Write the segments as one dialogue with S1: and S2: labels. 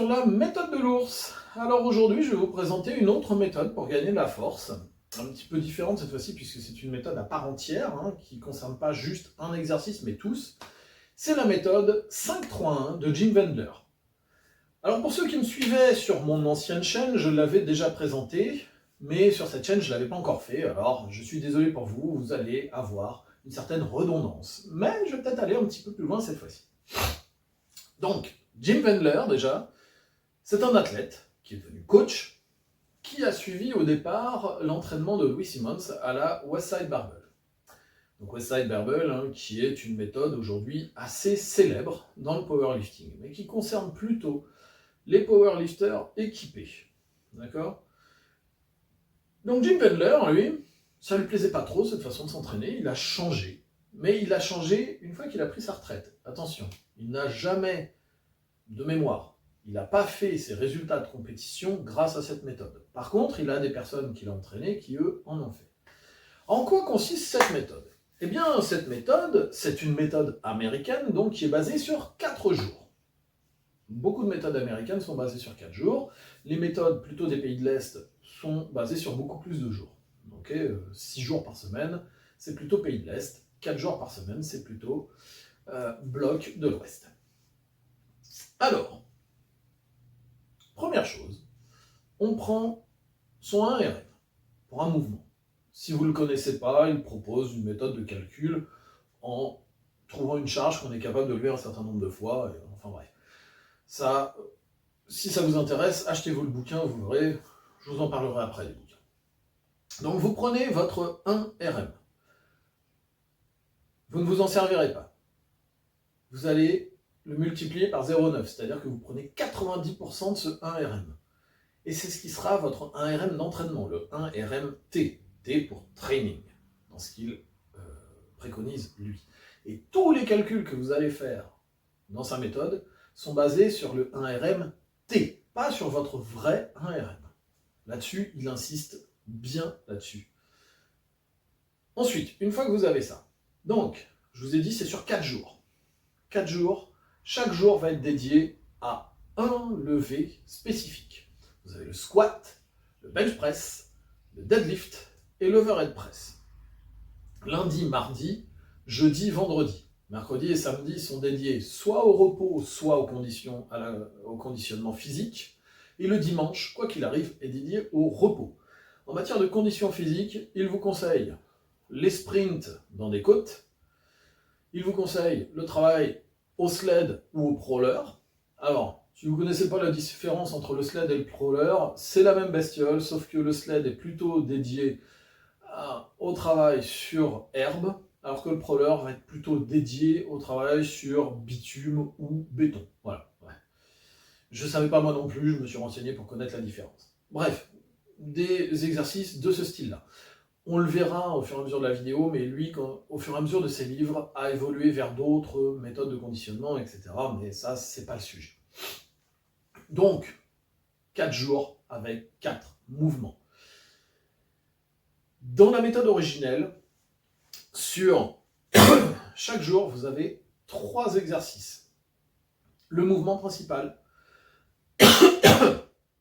S1: sur la méthode de l'ours. Alors aujourd'hui, je vais vous présenter une autre méthode pour gagner de la force. Un petit peu différente cette fois-ci, puisque c'est une méthode à part entière, qui ne concerne pas juste un exercice, mais tous. C'est la méthode 5-3-1 de Jim Wendler. Alors pour ceux qui me suivaient sur mon ancienne chaîne, je l'avais déjà présenté, mais sur cette chaîne, je ne l'avais pas encore fait. Alors je suis désolé pour vous, vous allez avoir une certaine redondance. Mais je vais peut-être aller un petit peu plus loin cette fois-ci. Donc, Jim Wendler, déjà, c'est un athlète qui est devenu coach, qui a suivi au départ l'entraînement de Louis Simmons à la Westside Barbell. Donc Westside Barbell, qui est une méthode aujourd'hui assez célèbre dans le powerlifting, mais qui concerne plutôt les powerlifters équipés. D'accord ? Donc Jim Wendler, lui, ça ne lui plaisait pas trop cette façon de s'entraîner, il a changé. Mais il a changé une fois qu'il a pris sa retraite. Attention, il n'a jamais, de mémoire, il n'a pas fait ses résultats de compétition grâce à cette méthode. Par contre, il a des personnes qu'il a entraînées qui, eux, en ont fait. En quoi consiste cette méthode ? Eh bien, cette méthode, c'est une méthode américaine, donc qui est basée sur 4 jours. Beaucoup de méthodes américaines sont basées sur 4 jours. Les méthodes plutôt des pays de l'Est sont basées sur beaucoup plus de jours. Donc, 6 jours par semaine, c'est plutôt pays de l'Est. 4 jours par semaine, c'est plutôt bloc de l'Ouest. Alors, première chose, on prend son 1RM pour un mouvement. Si vous ne le connaissez pas, il propose une méthode de calcul en trouvant une charge qu'on est capable de lever un certain nombre de fois. Enfin bref. Ça, si ça vous intéresse, achetez-vous le bouquin, vous verrez, je vous en parlerai après du bouquin. Donc vous prenez votre 1RM. Vous ne vous en servirez pas. Vous allez le multiplier par 0,9, c'est-à-dire que vous prenez 90% de ce 1RM. Et c'est ce qui sera votre 1RM d'entraînement, le 1RMT. T pour training, dans ce qu'il préconise lui. Et tous les calculs que vous allez faire dans sa méthode sont basés sur le 1RMT, pas sur votre vrai 1RM. Là-dessus, il insiste bien là-dessus. Ensuite, une fois que vous avez ça, donc, je vous ai dit, c'est sur 4 jours. 4 jours, chaque jour va être dédié à un lever spécifique. Vous avez le squat, le bench press, le deadlift et l'overhead press. Lundi, mardi, jeudi, vendredi. Mercredi et samedi sont dédiés soit au repos, soit au conditionnement physique. Et le dimanche, quoi qu'il arrive, est dédié au repos. En matière de condition physique, il vous conseille les sprints dans des côtes. Il vous conseille le travail au sled ou au crawler. Alors, si vous ne connaissez pas la différence entre le sled et le crawler, c'est la même bestiole, sauf que le sled est plutôt dédié au travail sur herbe, alors que le crawler va être plutôt dédié au travail sur bitume ou béton. Voilà. Ouais. Je ne savais pas moi non plus, je me suis renseigné pour connaître la différence. Bref, des exercices de ce style-là. On le verra au fur et à mesure de la vidéo, mais lui, au fur et à mesure de ses livres, a évolué vers d'autres méthodes de conditionnement, etc. Mais ça, c'est pas le sujet. Donc, 4 jours avec 4 mouvements. Dans la méthode originelle, sur chaque jour, vous avez 3 exercices. Le mouvement principal,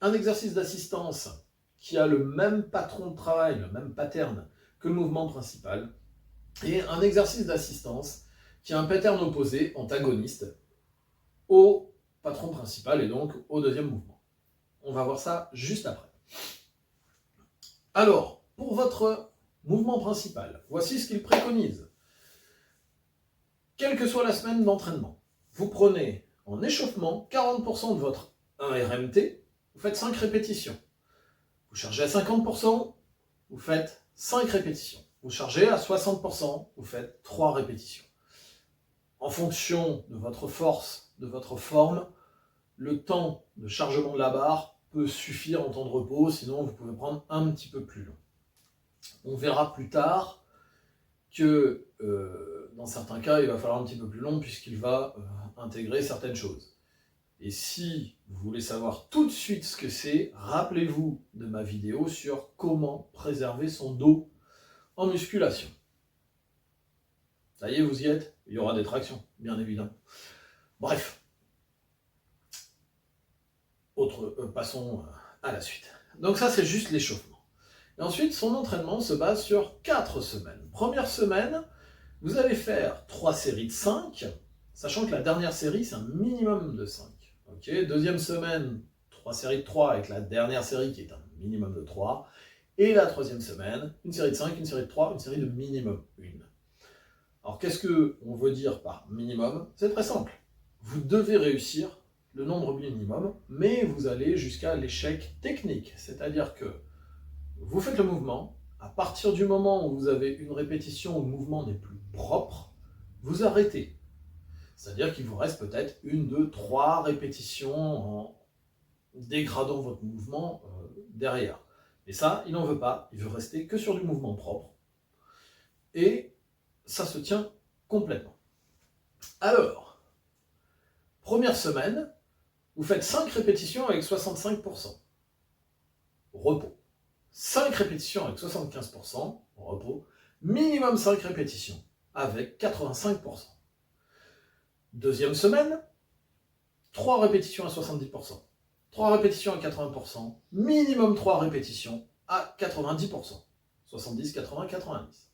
S1: un exercice d'assistance qui a le même patron de travail, le même pattern que le mouvement principal, et un exercice d'assistance qui a un pattern opposé, antagoniste, au patron principal et donc au deuxième mouvement. On va voir ça juste après. Alors, pour votre mouvement principal, voici ce qu'il préconise. Quelle que soit la semaine d'entraînement, vous prenez en échauffement 40% de votre 1RMT, vous faites 5 répétitions. Vous chargez à 50%, vous faites 5 répétitions. Vous chargez à 60%, vous faites 3 répétitions. En fonction de votre force, de votre forme, le temps de chargement de la barre peut suffire en temps de repos, sinon vous pouvez prendre un petit peu plus long. On verra plus tard que dans certains cas, il va falloir un petit peu plus long puisqu'il va intégrer certaines choses. Et si vous voulez savoir tout de suite ce que c'est, rappelez-vous de ma vidéo sur comment préserver son dos en musculation. Ça y est, vous y êtes ? Il y aura des tractions, bien évidemment. Bref. Passons à la suite. Donc ça, c'est juste l'échauffement. Et ensuite, son entraînement se base sur 4 semaines. Première semaine, vous allez faire 3 séries de 5, sachant que la dernière série, c'est un minimum de 5. Okay. Deuxième semaine, 3 séries de 3 avec la dernière série qui est un minimum de 3. Et la troisième semaine, une série de 5, une série de 3, une série de minimum 1. Alors qu'est-ce qu'on veut dire par minimum? C'est très simple. Vous devez réussir le nombre minimum, mais vous allez jusqu'à l'échec technique. C'est-à-dire que vous faites le mouvement, à partir du moment où vous avez une répétition où le mouvement n'est plus propre, vous arrêtez. C'est-à-dire qu'il vous reste peut-être 1, 2, 3 répétitions en dégradant votre mouvement derrière. Et ça, il n'en veut pas, il veut rester que sur du mouvement propre. Et ça se tient complètement. Alors, première semaine, vous faites 5 répétitions avec 65%. Repos. 5 répétitions avec 75%. Repos. Minimum 5 répétitions avec 85%. Deuxième semaine, 3 répétitions à 70%. 3 répétitions à 80%. Minimum 3 répétitions à 90%. 70, 80, 90.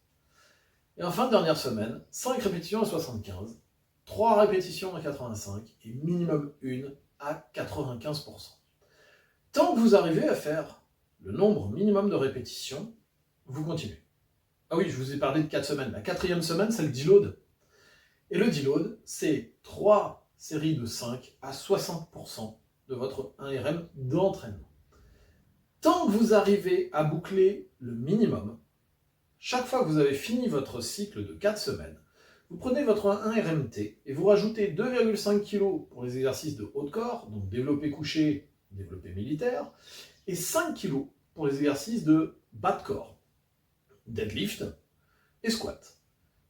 S1: Et enfin, dernière semaine, 5 répétitions à 75. 3 répétitions à 85 et minimum 1 à 95%. Tant que vous arrivez à faire le nombre minimum de répétitions, vous continuez. Ah oui, je vous ai parlé de 4 semaines. La 4e semaine, c'est le deload. Et le deload, c'est 3 séries de 5 à 60% de votre 1RM d'entraînement. Tant que vous arrivez à boucler le minimum, chaque fois que vous avez fini votre cycle de 4 semaines, vous prenez votre 1RMT et vous rajoutez 2,5 kg pour les exercices de haut de corps, donc développé couché, développé militaire, et 5 kg pour les exercices de bas de corps, deadlift et squat.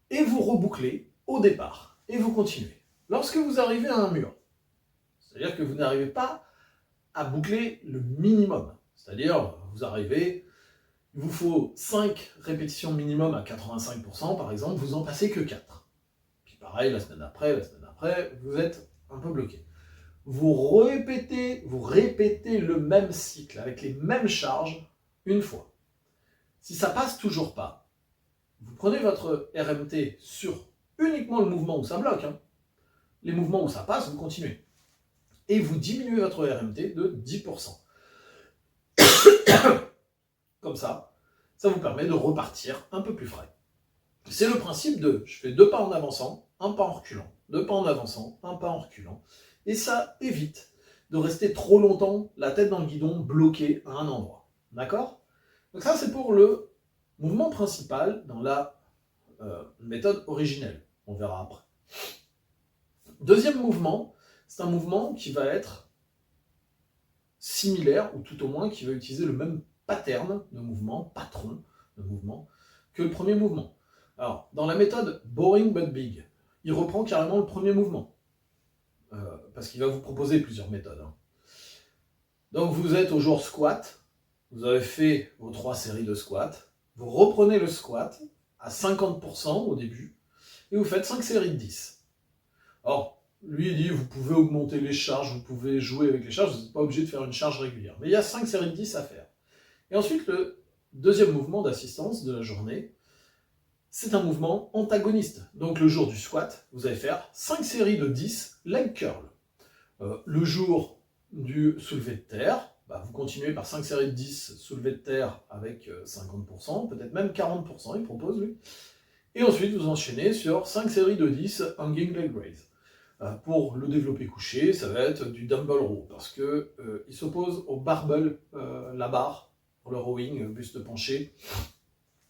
S1: Et vous rebouclez au départ, et vous continuez. Lorsque vous arrivez à un mur, c'est-à-dire que vous n'arrivez pas à boucler le minimum, c'est-à-dire vous arrivez, il vous faut 5 répétitions minimum à 85% par exemple, vous en passez que 4. Puis pareil, la semaine après, vous êtes un peu bloqué. Vous répétez le même cycle avec les mêmes charges une fois. Si ça passe toujours pas, vous prenez votre RMT sur uniquement le mouvement où ça bloque. Les mouvements où ça passe, vous continuez. Et vous diminuez votre RMT de 10%. Comme ça vous permet de repartir un peu plus frais. C'est le principe de je fais 2 pas en avançant, 1 pas en reculant, 2 pas en avançant, 1 pas en reculant. Et ça évite de rester trop longtemps la tête dans le guidon bloquée à un endroit. D'accord? Donc ça, c'est pour le mouvement principal dans la méthode originelle. On verra après. Deuxième mouvement, c'est un mouvement qui va être similaire, ou tout au moins qui va utiliser le même pattern de mouvement, patron de mouvement, que le premier mouvement. Alors, dans la méthode Boring but Big, il reprend carrément le premier mouvement, parce qu'il va vous proposer plusieurs méthodes. Donc vous êtes au jour squat, vous avez fait vos 3 séries de squat, vous reprenez le squat à 50% au début, et vous faites 5 séries de 10. Alors, lui il dit, vous pouvez augmenter les charges, vous pouvez jouer avec les charges, vous n'êtes pas obligé de faire une charge régulière. Mais il y a 5 séries de 10 à faire. Et ensuite, le deuxième mouvement d'assistance de la journée, c'est un mouvement antagoniste. Donc le jour du squat, vous allez faire 5 séries de 10 leg curl. Le jour du soulevé de terre, vous continuez par 5 séries de 10 soulevés de terre avec 50%, peut-être même 40%, il propose lui. Et ensuite, vous enchaînez sur 5 séries de 10 hanging leg raise. Pour le développé couché, ça va être du dumbbell row, parce que il s'oppose au barbell, la barre, pour le rowing, buste penché,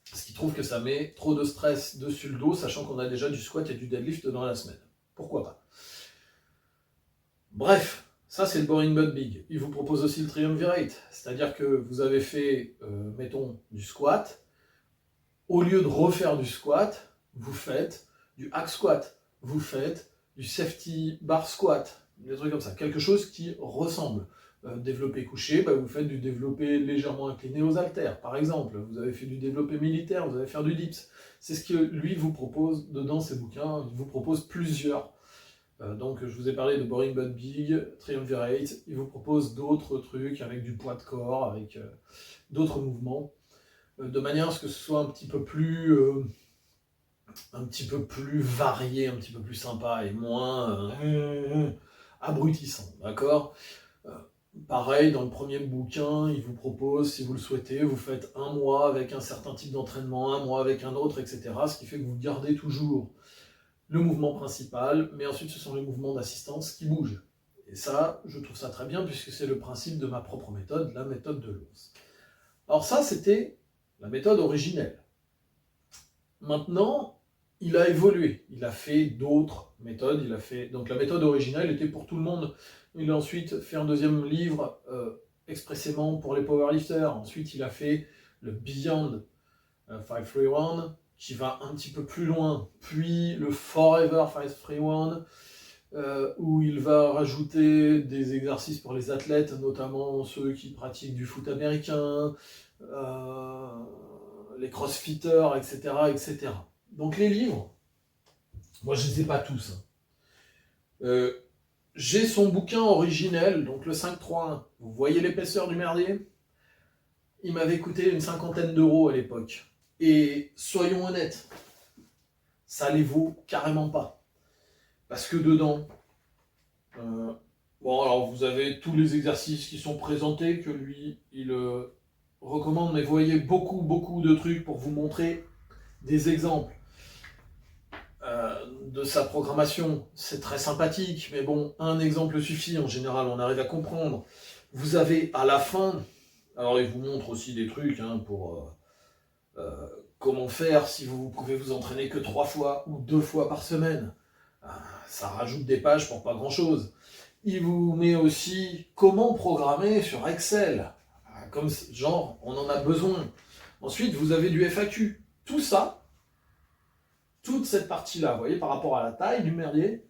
S1: parce qu'il trouve que ça met trop de stress dessus le dos, sachant qu'on a déjà du squat et du deadlift dans la semaine. Pourquoi pas? Bref, ça c'est le boring but big. Il vous propose aussi le triumvirate, c'est-à-dire que vous avez fait, mettons, du squat, au lieu de refaire du squat, vous faites du hack squat, vous faites du safety bar squat, des trucs comme ça, quelque chose qui ressemble. Développé couché, vous faites du développé légèrement incliné aux haltères, par exemple. Vous avez fait du développé militaire, vous allez faire du dips. C'est ce que lui vous propose dans ses bouquins. Il vous propose plusieurs Donc je vous ai parlé de Boring But Big, Triumvirate, il vous propose d'autres trucs avec du poids de corps, avec d'autres mouvements, de manière à ce que ce soit un petit peu plus varié, un petit peu plus sympa et moins abrutissant, d'accord? Euh, Pareil, dans le premier bouquin, il vous propose, si vous le souhaitez, vous faites un mois avec un certain type d'entraînement, un mois avec un autre, etc. Ce qui fait que vous gardez toujours le mouvement principal, mais ensuite ce sont les mouvements d'assistance qui bougent. Et ça, je trouve ça très bien, puisque c'est le principe de ma propre méthode, la méthode de l'ours. Alors ça, c'était la méthode originelle. Maintenant, il a évolué, il a fait d'autres méthodes, donc la méthode originale était pour tout le monde. Il a ensuite fait un deuxième livre expressément pour les powerlifters. Ensuite, il a fait le Beyond 531, qui va un petit peu plus loin, puis le Forever 531, où il va rajouter des exercices pour les athlètes, notamment ceux qui pratiquent du foot américain, les crossfitters, etc., etc. Donc les livres, moi je ne les ai pas tous. J'ai son bouquin originel, donc le 531. Vous voyez l'épaisseur du merdier? Il m'avait coûté une 50aine d'euros à l'époque. Et soyons honnêtes, ça les vaut carrément pas. Parce que dedans, bon alors vous avez tous les exercices qui sont présentés, que lui, il recommande, mais vous voyez beaucoup de trucs pour vous montrer des exemples de sa programmation. C'est très sympathique, mais bon, un exemple suffit, en général, on arrive à comprendre. Vous avez à la fin, alors il vous montre aussi des trucs pour comment faire si vous pouvez vous entraîner que 3 fois ou 2 fois par semaine. Ça rajoute des pages pour pas grand chose. Il vous met aussi comment programmer sur Excel. Comme genre, on en a besoin. Ensuite, vous avez du FAQ. Tout ça, toute cette partie-là, vous voyez, par rapport à la taille du merdier,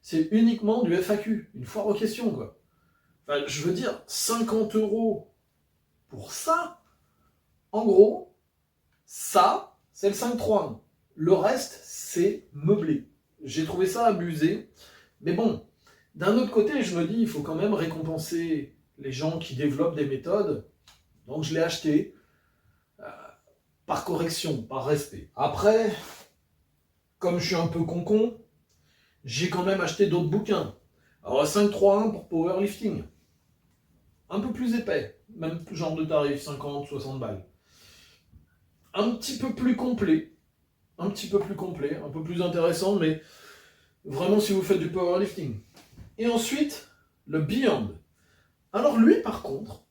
S1: c'est uniquement du FAQ, une foire aux questions, quoi. Enfin, je veux dire, 50 € pour ça, en gros, ça, c'est le 5.3. Le reste, c'est meublé. J'ai trouvé ça abusé. Mais bon, d'un autre côté, je me dis, il faut quand même récompenser les gens qui développent des méthodes. Donc je l'ai acheté par correction, par respect. Après, comme je suis un peu con, j'ai quand même acheté d'autres bouquins. Alors 5.3.1 pour powerlifting. Un peu plus épais, même genre de tarif, 50, 60 balles. Un petit peu plus complet, un peu plus intéressant, mais vraiment si vous faites du powerlifting. Et ensuite, le Beyond. Alors lui, par contre,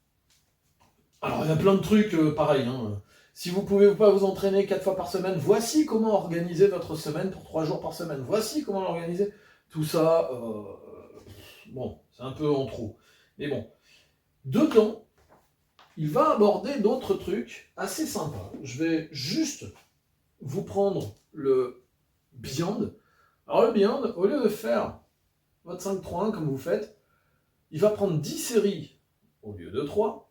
S1: alors il y a plein de trucs pareils. Si vous ne pouvez pas vous entraîner 4 fois par semaine, voici comment organiser votre semaine pour 3 jours par semaine. Voici comment l'organiser. Tout ça, bon, c'est un peu en trop. Mais bon, dedans, il va aborder d'autres trucs assez sympas. Je vais juste vous prendre le Beyond. Alors le Beyond, au lieu de faire votre 5-3-1 comme vous faites, il va prendre 10 séries au lieu de 3.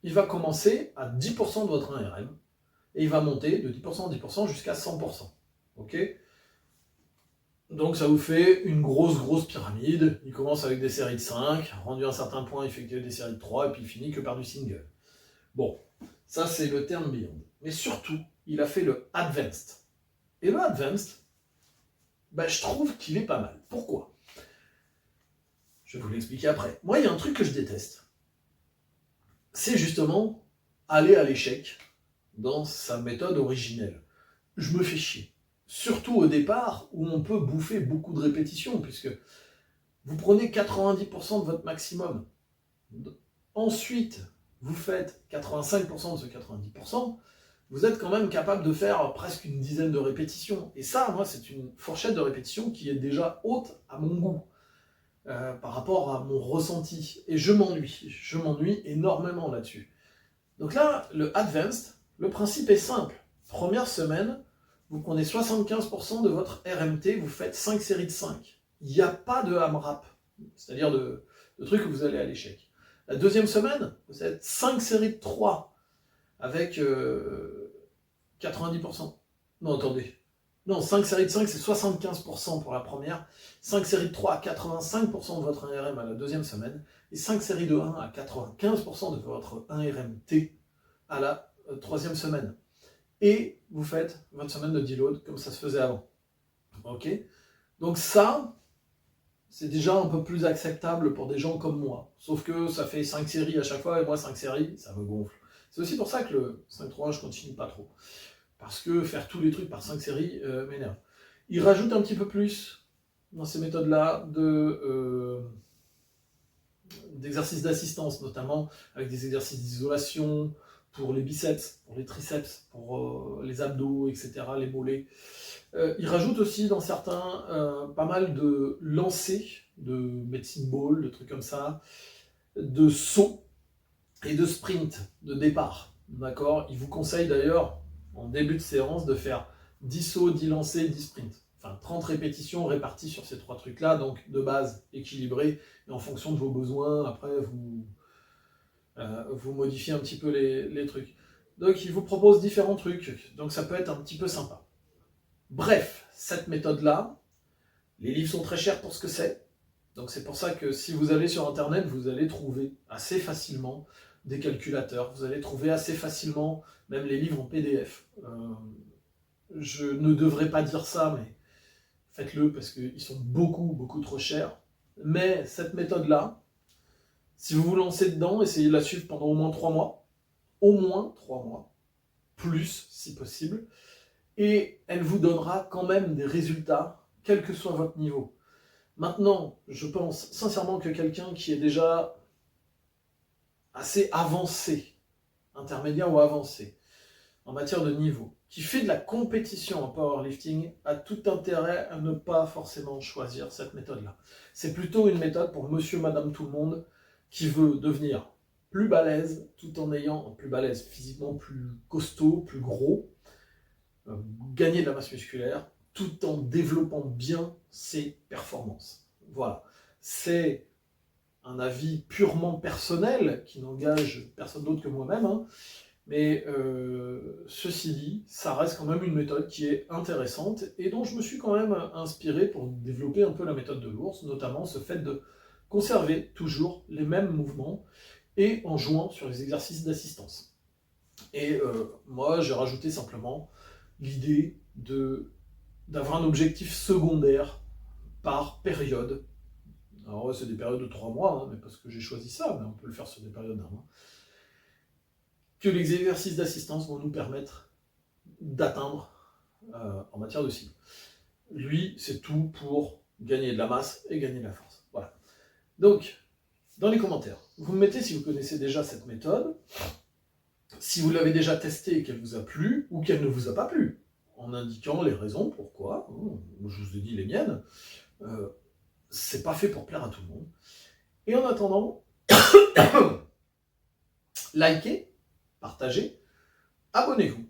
S1: Il va commencer à 10% de votre 1RM et il va monter de 10% en 10% jusqu'à 100%. Ok? Donc ça vous fait une grosse pyramide. Il commence avec des séries de 5, rendu à un certain point, il fait que des séries de 3 et puis il finit que par du single. Bon, ça c'est le terme Beyond. Mais surtout, il a fait le Advanced. Et le Advanced, je trouve qu'il est pas mal. Pourquoi? Je vais vous l'expliquer après. Moi, il y a un truc que je déteste. C'est justement aller à l'échec dans sa méthode originelle. Je me fais chier. Surtout au départ, où on peut bouffer beaucoup de répétitions, puisque vous prenez 90% de votre maximum. Ensuite, vous faites 85% de ce 90%, vous êtes quand même capable de faire presque une dizaine de répétitions. Et ça, moi, c'est une fourchette de répétitions qui est déjà haute à mon goût, par rapport à mon ressenti. Et je m'ennuie énormément là-dessus. Donc là, le Advanced, le principe est simple. Première semaine, vous prenez 75% de votre RMT, vous faites 5 séries de 5. Il n'y a pas de AMRAP, c'est-à-dire de trucs que vous allez à l'échec. La deuxième semaine, vous faites 5 séries de 3 avec 90%. Non, attendez. Non, 5 séries de 5, c'est 75% pour la première, 5 séries de 3 à 85% de votre 1RM à la deuxième semaine, et 5 séries de 1 à 95% de votre 1RMT à la troisième semaine. Et vous faites votre semaine de deload comme ça se faisait avant. Ok? Donc ça, c'est déjà un peu plus acceptable pour des gens comme moi. Sauf que ça fait 5 séries à chaque fois, et moi 5 séries, ça me gonfle. C'est aussi pour ça que le 5-3, je continue pas trop. Parce que faire tous les trucs par 5 séries m'énerve. Il rajoute un petit peu plus dans ces méthodes-là d'exercices d'assistance, notamment avec des exercices d'isolation pour les biceps, pour les triceps, pour les abdos, etc., les mollets. Il rajoute aussi dans certains pas mal de lancers, de medicine ball, de trucs comme ça, de sauts et de sprint, de départ. D'accord? Il vous conseille d'ailleurs, en début de séance, de faire 10 sauts, 10 lancers, 10 sprints. Enfin, 30 répétitions réparties sur ces trois trucs-là, donc de base équilibré, et en fonction de vos besoins, après, vous modifiez un petit peu les trucs. Donc, il vous propose différents trucs, donc ça peut être un petit peu sympa. Bref, cette méthode-là, les livres sont très chers pour ce que c'est. Donc c'est pour ça que si vous allez sur Internet, vous allez trouver assez facilement des calculateurs. Vous allez trouver assez facilement même les livres en PDF. Je ne devrais pas dire ça, mais faites-le parce qu'ils sont beaucoup, beaucoup trop chers. Mais cette méthode-là, si vous vous lancez dedans, essayez de la suivre pendant au moins 3 mois. Au moins 3 mois. Plus, si possible. Et elle vous donnera quand même des résultats, quel que soit votre niveau. Maintenant, je pense sincèrement que quelqu'un qui est déjà assez avancé, intermédiaire ou avancé, en matière de niveau, qui fait de la compétition en powerlifting, a tout intérêt à ne pas forcément choisir cette méthode-là. C'est plutôt une méthode pour monsieur, madame, tout le monde, qui veut devenir plus balèze, tout en ayant, plus balèze physiquement, plus costaud, plus gros, gagner de la masse musculaire, tout en développant bien ses performances. Voilà. C'est un avis purement personnel, qui n'engage personne d'autre que moi-même, hein. Mais ceci dit, ça reste quand même une méthode qui est intéressante, et dont je me suis quand même inspiré pour développer un peu la méthode de l'ours, notamment ce fait de conserver toujours les mêmes mouvements, et en jouant sur les exercices d'assistance. Et moi, j'ai rajouté simplement l'idée d'avoir un objectif secondaire par période. Alors ouais, c'est des périodes de 3 mois, hein, mais parce que j'ai choisi ça, mais on peut le faire sur des périodes d'un mois. Que les exercices d'assistance vont nous permettre d'atteindre en matière de cible. Lui, c'est tout pour gagner de la masse et gagner de la force. Voilà. Donc, dans les commentaires, vous me mettez si vous connaissez déjà cette méthode, si vous l'avez déjà testée et qu'elle vous a plu, ou qu'elle ne vous a pas plu, en indiquant les raisons pourquoi. Je vous ai dit les miennes. C'est pas fait pour plaire à tout le monde. Et en attendant, likez, partagez, abonnez-vous.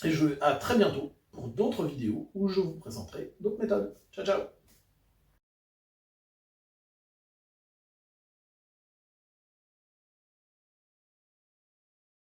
S1: Et à très bientôt pour d'autres vidéos où je vous présenterai d'autres méthodes. Ciao, ciao!